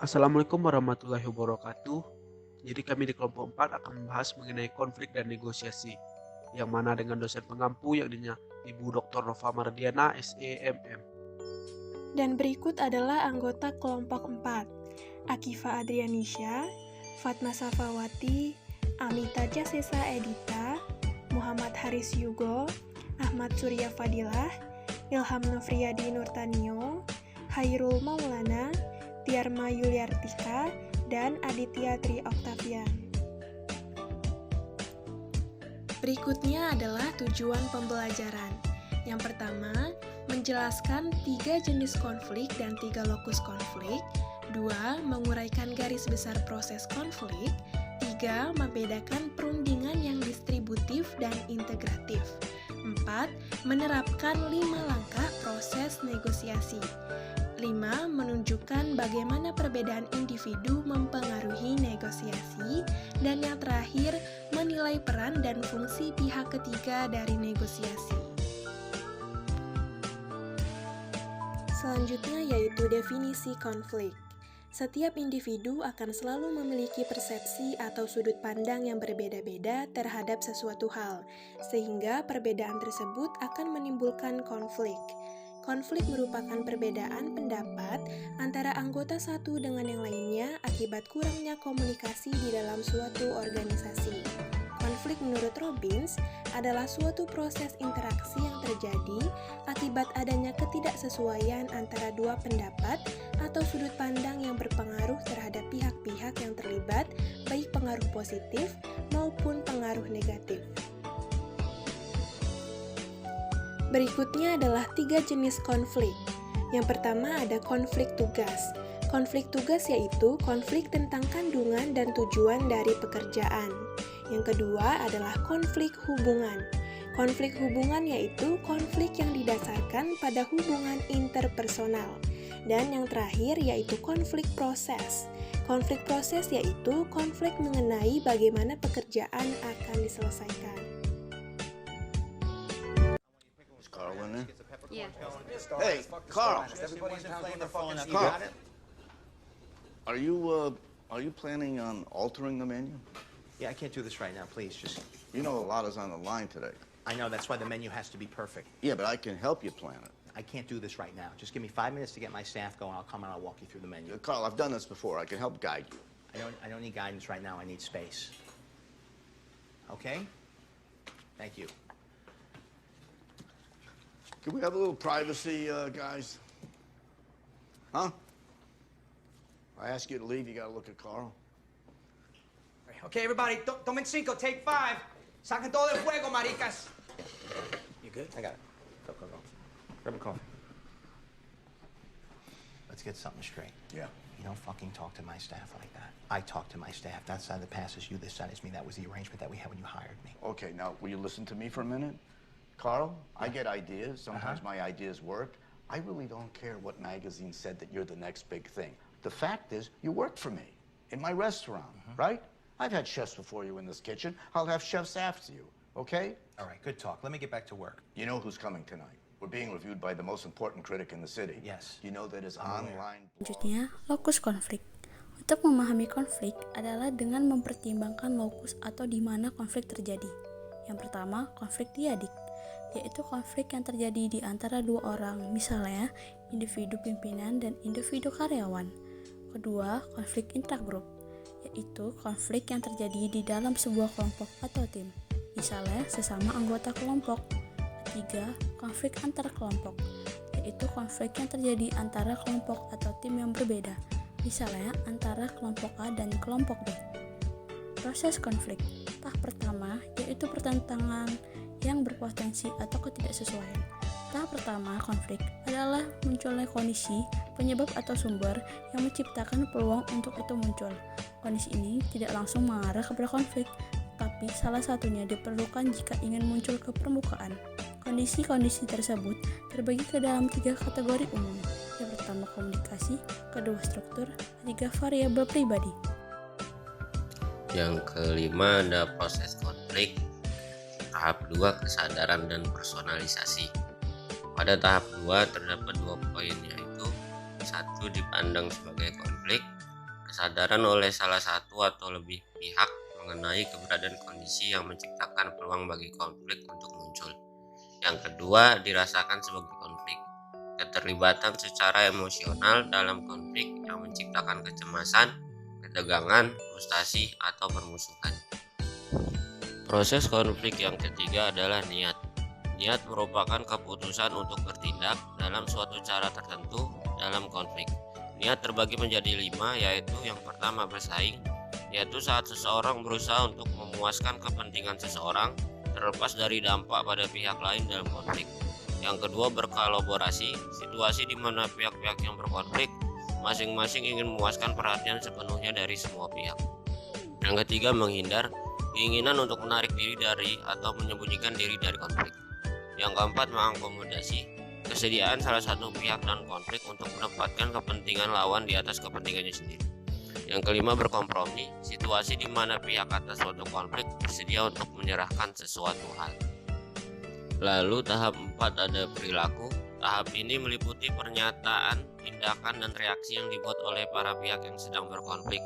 Assalamualaikum warahmatullahi wabarakatuh. Jadi kami di kelompok 4 akan membahas mengenai konflik dan negosiasi, yang mana dengan dosen pengampu yakni Ibu Dr. Nova Mardiana, SEMM. Dan berikut adalah anggota kelompok 4, Akifa Adrianisha, Fatma Safawati, Amita Jasesa Edita, Muhammad Haris Yugo, Ahmad Surya Fadilah, Ilham Nofriyadi Nurtanio, Hairul Maulana, Tiarma Yuliartika, dan Aditya Tri Octavian. Berikutnya adalah tujuan pembelajaran. Yang pertama, menjelaskan 3 jenis konflik dan 3 lokus konflik. 2. Menguraikan garis besar proses konflik. 3. Membedakan perundingan yang distributif dan integratif. 4. Menerapkan 5 langkah proses negosiasi. 5. Menunjukkan bagaimana perbedaan individu mempengaruhi negosiasi. Dan yang terakhir, menilai peran dan fungsi pihak ketiga dari negosiasi. Selanjutnya yaitu definisi konflik. Setiap individu akan selalu memiliki persepsi atau sudut pandang yang berbeda-beda terhadap sesuatu hal, sehingga perbedaan tersebut akan menimbulkan konflik. Konflik merupakan perbedaan pendapat antara anggota satu dengan yang lainnya akibat kurangnya komunikasi di dalam suatu organisasi. Konflik menurut Robbins adalah suatu proses interaksi yang terjadi akibat adanya ketidaksesuaian antara dua pendapat atau sudut pandang yang berpengaruh terhadap pihak-pihak yang terlibat, baik pengaruh positif maupun pengaruh negatif. Berikutnya adalah 3 jenis konflik. Yang pertama ada konflik tugas. Konflik tugas yaitu konflik tentang kandungan dan tujuan dari pekerjaan. Yang kedua adalah konflik hubungan. Konflik hubungan yaitu konflik yang didasarkan pada hubungan interpersonal. Dan yang terakhir yaitu konflik proses. Konflik proses yaitu konflik mengenai bagaimana pekerjaan akan diselesaikan. Carl in there? Yeah. Hey, Carl. Carl. Are you planning on altering the menu? Yeah, I can't do this right now, please. Just, You know a lot is on the line today. I know, that's why the menu has to be perfect. Yeah, but I can help you plan it. I can't do this right now. Just give me 5 minutes to get my staff going. I'll come and I'll walk you through the menu. Carl, I've done this before. I can help guide you. I don't need guidance right now. I need space. Okay? Thank you. Can we have a little privacy, guys? Huh? I ask you to leave, you gotta look at Carl. Okay, everybody, tomen 5, take 5. Saquen todo el fuego, maricas. You good? I got it. Go. Grab a coffee. Let's get something straight. Yeah. You don't fucking talk to my staff like that. I talk to my staff. That side of the pass is you, this side is me. That was the arrangement that we had when you hired me. Okay, now, will you listen to me for a minute? Carl, I get ideas. Sometimes my ideas work. I really don't care what magazine said that you're the next big thing. The fact is, you worked for me in my restaurant, right? I've had chefs before you in this kitchen. I'll have chefs after you, okay? All right, good talk. Let me get back to work. You know who's coming tonight. We're being reviewed by the most important critic in the city. Yes. You know that his online blog... Selanjutnya, lokus konflik. Untuk memahami konflik adalah dengan mempertimbangkan lokus atau di mana konflik terjadi. Yang pertama, konflik diadik, yaitu konflik yang terjadi di antara dua orang, misalnya individu pimpinan dan individu karyawan. Kedua, konflik intragrup, yaitu konflik yang terjadi di dalam sebuah kelompok atau tim, misalnya sesama anggota kelompok. Ketiga, konflik antar kelompok, yaitu konflik yang terjadi antara kelompok atau tim yang berbeda, misalnya antara kelompok A dan kelompok B. Proses konflik. Tahap pertama yaitu pertentangan yang berpotensi atau ketidaksesuaian. Tahap pertama konflik adalah munculnya kondisi, penyebab atau sumber yang menciptakan peluang untuk itu muncul. Kondisi ini tidak langsung mengarah kepada konflik, tapi salah satunya diperlukan jika ingin muncul ke permukaan. Kondisi-kondisi tersebut terbagi ke dalam 3 kategori umum. Yang pertama komunikasi, kedua struktur, ketiga variabel pribadi. Yang kelima ada proses konflik. Tahap 2 kesadaran dan personalisasi. Pada tahap 2 terdapat 2 poin, yaitu 1 dipandang sebagai konflik, kesadaran oleh salah satu atau lebih pihak mengenai keberadaan kondisi yang menciptakan peluang bagi konflik untuk muncul. Yang kedua dirasakan sebagai konflik, keterlibatan secara emosional dalam konflik yang menciptakan kecemasan, ketegangan, frustasi, atau permusuhan. Proses konflik yang ketiga adalah niat. Niat merupakan keputusan untuk bertindak dalam suatu cara tertentu dalam konflik. Niat terbagi menjadi 5, yaitu yang pertama bersaing, yaitu saat seseorang berusaha untuk memuaskan kepentingan seseorang terlepas dari dampak pada pihak lain dalam konflik. Yang kedua berkolaborasi, situasi di mana pihak-pihak yang berkonflik masing-masing ingin memuaskan perhatian sepenuhnya dari semua pihak. Yang ketiga menghindar, keinginan untuk menarik diri dari atau menyembunyikan diri dari konflik. Yang keempat mengakomodasi, kesediaan salah satu pihak dan konflik untuk menempatkan kepentingan lawan di atas kepentingannya sendiri. Yang kelima berkompromi, situasi di mana pihak atas suatu konflik bersedia untuk menyerahkan sesuatu hal. Lalu tahap 4 ada perilaku. Tahap ini meliputi pernyataan, tindakan, dan reaksi yang dibuat oleh para pihak yang sedang berkonflik,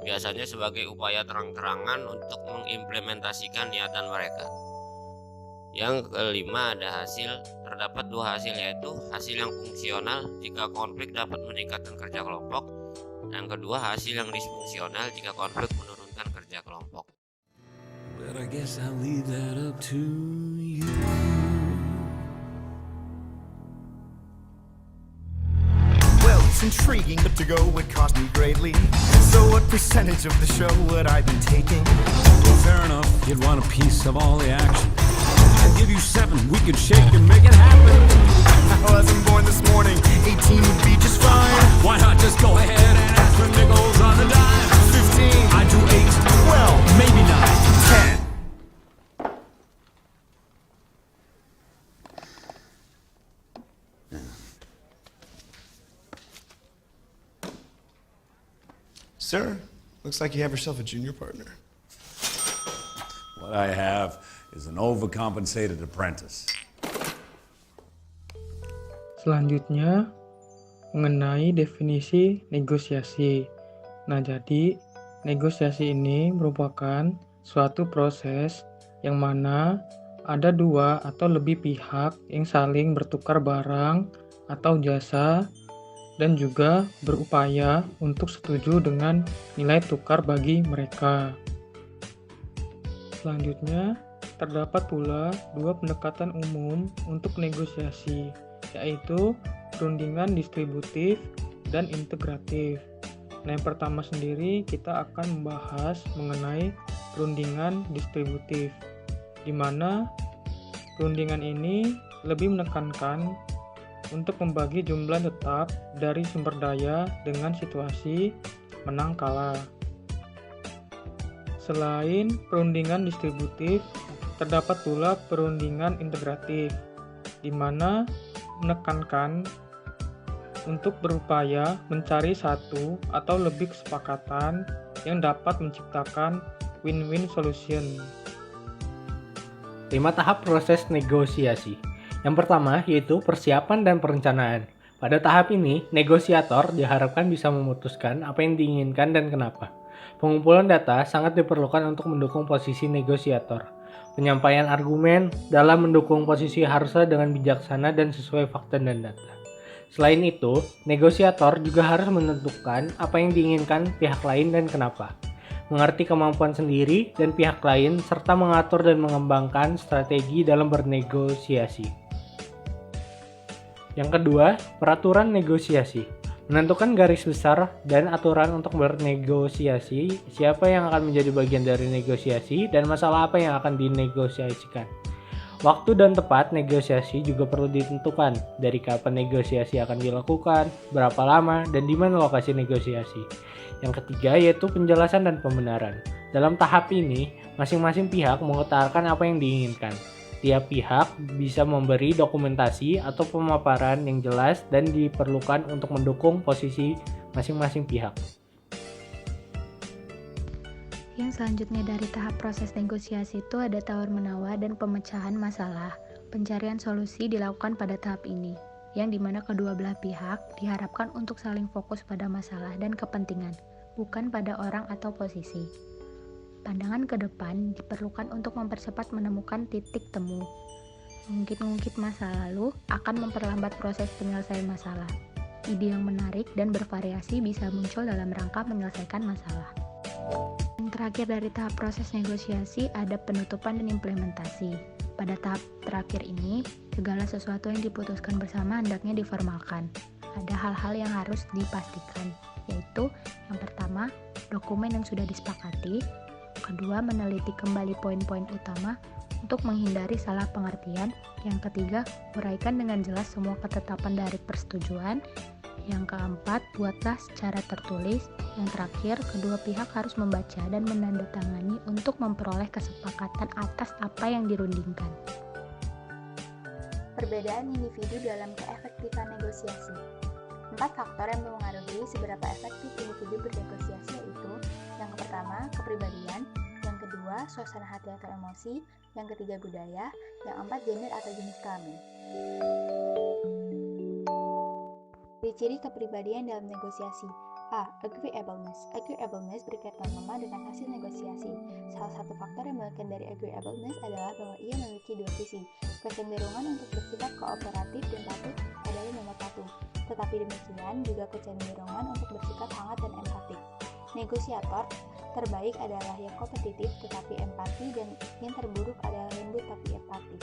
biasanya sebagai upaya terang-terangan untuk mengimplementasikan niatan mereka. Yang kelima ada hasil. Terdapat 2 hasil, yaitu hasil yang fungsional jika konflik dapat meningkatkan kerja kelompok, dan kedua hasil yang disfungsional jika konflik menurunkan kerja kelompok. But I guess I'll leave that up to you. Well, it's intriguing, but to go would cost me greatly. So what percentage of the show would I be taking? Well, fair enough, you'd want a piece of all the action. I'd give you 7, we could shake and make it happen. I wasn't born this morning, 18 would be just fine. Why not just go ahead and ask for nickels on the dime? 15, I do 8, well, maybe 9. 10. Sir, looks like you have yourself a junior partner. What I have is an overcompensated apprentice. Selanjutnya, mengenai definisi negosiasi. Nah, jadi negosiasi ini merupakan suatu proses yang mana ada 2 atau lebih pihak yang saling bertukar barang atau jasa dan juga berupaya untuk setuju dengan nilai tukar bagi mereka. Selanjutnya, terdapat pula 2 pendekatan umum untuk negosiasi, yaitu perundingan distributif dan integratif. Nah, yang pertama sendiri kita akan membahas mengenai perundingan distributif, di mana perundingan ini lebih menekankan untuk membagi jumlah tetap dari sumber daya dengan situasi menang kalah. Selain perundingan distributif, terdapat pula perundingan integratif, di mana menekankan untuk berupaya mencari satu atau lebih kesepakatan yang dapat menciptakan win-win solution. 5 tahap proses negosiasi. Yang pertama yaitu persiapan dan perencanaan. Pada tahap ini, negosiator diharapkan bisa memutuskan apa yang diinginkan dan kenapa. Pengumpulan data sangat diperlukan untuk mendukung posisi negosiator. Penyampaian argumen dalam mendukung posisi haruslah dengan bijaksana dan sesuai fakta dan data. Selain itu, negosiator juga harus menentukan apa yang diinginkan pihak lain dan kenapa. Mengerti kemampuan sendiri dan pihak lain, serta mengatur dan mengembangkan strategi dalam bernegosiasi. Yang kedua, peraturan negosiasi. Menentukan garis besar dan aturan untuk bernegosiasi, siapa yang akan menjadi bagian dari negosiasi, dan masalah apa yang akan dinegosiasikan. Waktu dan tempat negosiasi juga perlu ditentukan, dari kapan negosiasi akan dilakukan, berapa lama, dan di mana lokasi negosiasi. Yang ketiga yaitu penjelasan dan pembenaran. Dalam tahap ini, masing-masing pihak mengutarakan apa yang diinginkan. Tiap pihak bisa memberi dokumentasi atau pemaparan yang jelas dan diperlukan untuk mendukung posisi masing-masing pihak. Yang selanjutnya dari tahap proses negosiasi itu ada tawar-menawar dan pemecahan masalah. Pencarian solusi dilakukan pada tahap ini, yang dimana kedua belah pihak diharapkan untuk saling fokus pada masalah dan kepentingan, bukan pada orang atau posisi. Pandangan ke depan diperlukan untuk mempercepat menemukan titik temu. Mengungkit-ungkit masa lalu akan memperlambat proses penyelesaian masalah. Ide yang menarik dan bervariasi bisa muncul dalam rangka menyelesaikan masalah. Yang terakhir dari tahap proses negosiasi ada penutupan dan implementasi. Pada tahap terakhir ini, segala sesuatu yang diputuskan bersama hendaknya diformalkan. Ada hal-hal yang harus dipastikan, yaitu yang pertama, dokumen yang sudah disepakati. Kedua, meneliti kembali poin-poin utama untuk menghindari salah pengertian. Yang ketiga, uraikan dengan jelas semua ketetapan dari persetujuan. Yang keempat, buatlah secara tertulis. Yang terakhir, kedua pihak harus membaca dan menandatangani untuk memperoleh kesepakatan atas apa yang dirundingkan. Perbedaan individu dalam keefektifan negosiasi. 4 faktor yang mempengaruhi seberapa efektif individu bernegosiasi yaitu: yang pertama, kepribadian; yang kedua, suasana hati atau emosi; yang ketiga, budaya; yang keempat, gender atau jenis kelamin. Ciri-ciri kepribadian dalam negosiasi. A. Agreeableness. Agreeableness berkaitan lemah dengan hasil negosiasi. Salah satu faktor yang membedakan dari agreeableness adalah bahwa ia memiliki dua sisi. Kecenderungan untuk bersikap kooperatif dan patuh adalah nomor 1. Tetapi demikian juga kecenderungan untuk bersikap hangat dan empatik. Negosiator terbaik adalah yang kompetitif tetapi empati, dan yang terburuk adalah lembut tapi empatis.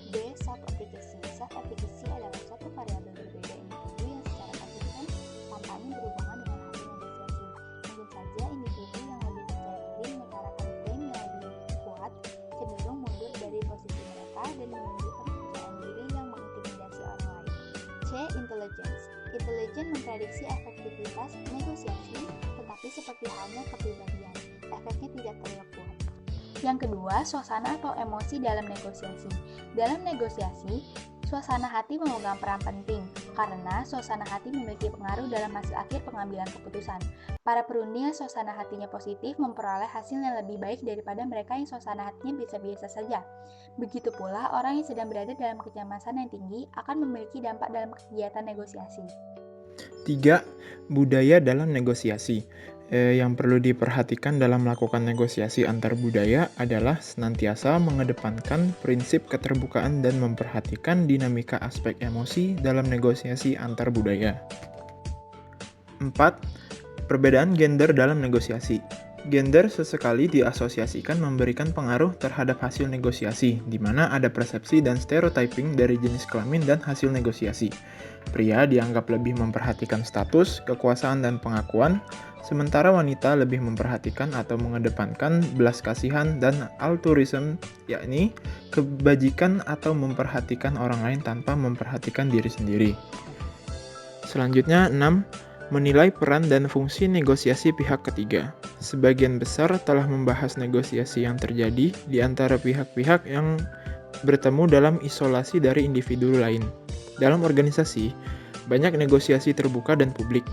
B. Self-efficacy. Self-efficacy adalah suatu variabel berbeda individu yang secara konsisten tampaknya berhubungan dengan hasil negosiasi. Mungkin saja individu yang lebih percaya diri mengutarakan klaim yang lebih kuat cenderung mundur dari posisi mereka dan menunjukkan kepercayaan diri yang mengintimidasi orang lain. C. Intelligence. Intelligence memprediksi efektivitas negosiasi, tetapi seperti halnya kepribadian, efeknya tidak terlalu kuat. Yang kedua, suasana atau emosi dalam negosiasi. Dalam negosiasi, suasana hati memegang peran penting, karena suasana hati memiliki pengaruh dalam hasil akhir pengambilan keputusan. Para perunding yang suasana hatinya positif memperoleh hasil yang lebih baik daripada mereka yang suasana hatinya biasa-biasa saja. Begitu pula, orang yang sedang berada dalam kecemasan yang tinggi akan memiliki dampak dalam kegiatan negosiasi. 3. Budaya dalam negosiasi. Yang perlu diperhatikan dalam melakukan negosiasi antar budaya adalah senantiasa mengedepankan prinsip keterbukaan dan memperhatikan dinamika aspek emosi dalam negosiasi antar budaya. 4. Perbedaan gender dalam negosiasi. Gender sesekali diasosiasikan memberikan pengaruh terhadap hasil negosiasi, di mana ada persepsi dan stereotyping dari jenis kelamin dan hasil negosiasi. Pria dianggap lebih memperhatikan status, kekuasaan, dan pengakuan, sementara wanita lebih memperhatikan atau mengedepankan belas kasihan dan altruism, yakni kebajikan atau memperhatikan orang lain tanpa memperhatikan diri sendiri. Selanjutnya, 6. Menilai peran dan fungsi negosiasi pihak ketiga. Sebagian besar telah membahas negosiasi yang terjadi di antara pihak-pihak yang bertemu dalam isolasi dari individu lain. Dalam organisasi, banyak negosiasi terbuka dan publik.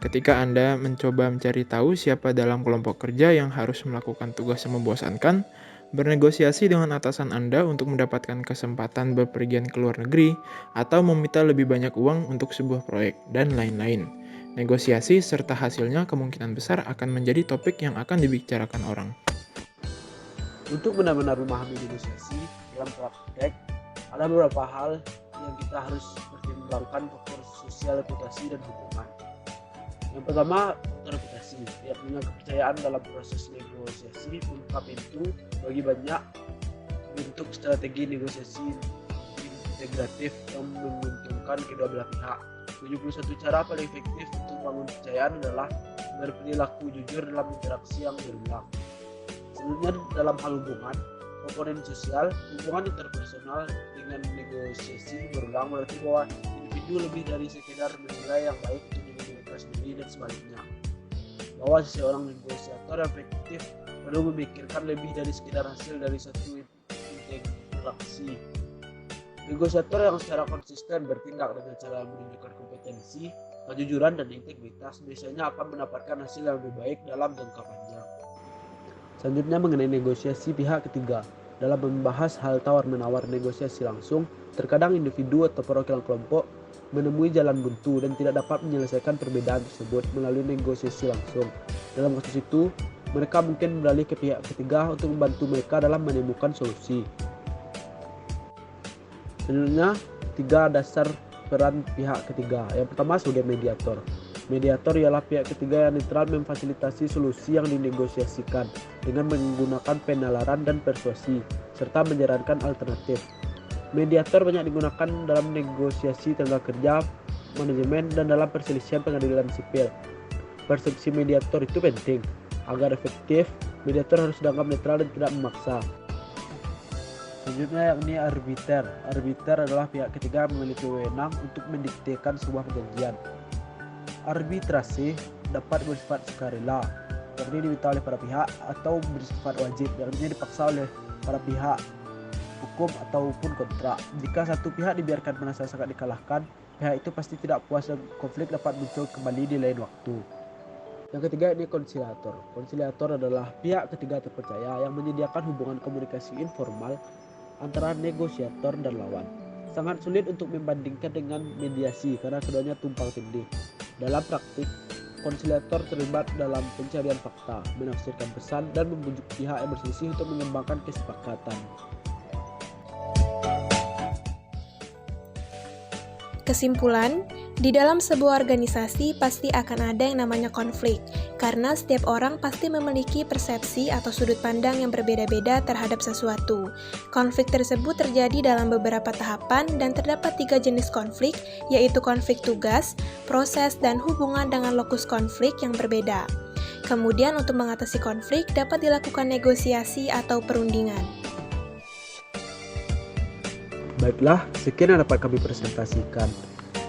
Ketika Anda mencoba mencari tahu siapa dalam kelompok kerja yang harus melakukan tugas yang membosankan, bernegosiasi dengan atasan Anda untuk mendapatkan kesempatan bepergian ke luar negeri, atau meminta lebih banyak uang untuk sebuah proyek, dan lain-lain. Negosiasi serta hasilnya kemungkinan besar akan menjadi topik yang akan dibicarakan orang. Untuk benar-benar memahami negosiasi dalam praktek, ada beberapa hal yang kita harus pertimbangkan: faktor sosial, reputasi, dan hubungan. Yang pertama, faktor reputasi. Tidak punya kepercayaan dalam proses negosiasi membuka pintu bagi banyak bentuk strategi negosiasi integratif yang menguntungkan menguntungkan kedua belah pihak. 71 cara paling efektif untuk membangun kepercayaan adalah berperilaku jujur dalam interaksi yang berulang. Sebenarnya dalam hal hubungan, komponen sosial, hubungan interpersonal dengan negosiasi berulang berarti bahwa individu lebih dari sekedar menilai yang baik untuk diri mereka sendiri dan sebaliknya. Bahwa seorang negosiator yang efektif perlu memikirkan lebih dari sekedar hasil dari satu interaksi. Negosiator yang secara konsisten bertindak dengan cara menunjukkan kompetensi, kejujuran, dan integritas biasanya akan mendapatkan hasil yang lebih baik dalam jangka panjang. Selanjutnya mengenai negosiasi pihak ketiga. Dalam membahas hal tawar-menawar negosiasi langsung, terkadang individu atau perwakilan kelompok menemui jalan buntu dan tidak dapat menyelesaikan perbedaan tersebut melalui negosiasi langsung. Dalam kasus itu, mereka mungkin beralih ke pihak ketiga untuk membantu mereka dalam menemukan solusi. Selanjutnya, 3 dasar peran pihak ketiga. Yang pertama sebagai mediator. Mediator ialah pihak ketiga yang netral memfasilitasi solusi yang dinegosiasikan dengan menggunakan penalaran dan persuasi, serta menyarankan alternatif. Mediator banyak digunakan dalam negosiasi tenaga kerja, manajemen, dan dalam perselisihan pengadilan sipil. Persepsi mediator itu penting. Agar efektif, mediator harus dianggap netral dan tidak memaksa. Selanjutnya yakni arbiter. Arbiter adalah pihak ketiga yang memiliki wewenang untuk mendiktekan sebuah perjanjian. Arbitrase dapat bersifat sukarela, yakni diminta oleh para pihak, atau bersifat wajib, yakni dipaksa oleh para pihak, hukum ataupun kontrak. Jika satu pihak dibiarkan merasa sangat dikalahkan, pihak itu pasti tidak puas dan konflik dapat muncul kembali di lain waktu. Yang ketiga ini konsiliator. Konsiliator adalah pihak ketiga terpercaya yang menyediakan hubungan komunikasi informal antara negosiator dan lawan. Sangat sulit untuk membandingkan dengan mediasi karena keduanya tumpang tindih. Dalam praktik, konsiliator terlibat dalam pencarian fakta, menafsirkan pesan, dan membujuk pihak yang berselisih untuk mengembangkan kesepakatan. Kesimpulan, di dalam sebuah organisasi pasti akan ada yang namanya konflik, karena setiap orang pasti memiliki persepsi atau sudut pandang yang berbeda-beda terhadap sesuatu. Konflik tersebut terjadi dalam beberapa tahapan dan terdapat 3 jenis konflik, yaitu konflik tugas, proses, dan hubungan dengan lokus konflik yang berbeda. Kemudian untuk mengatasi konflik dapat dilakukan negosiasi atau perundingan. Baiklah, sekian yang dapat kami presentasikan.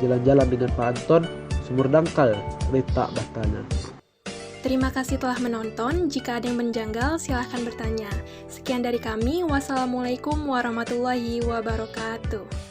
Jalan-jalan dengan Pak Anton, sumur dangkal, letak batana. Terima kasih telah menonton. Jika ada yang menjanggal, silahkan bertanya. Sekian dari kami. Wassalamualaikum warahmatullahi wabarakatuh.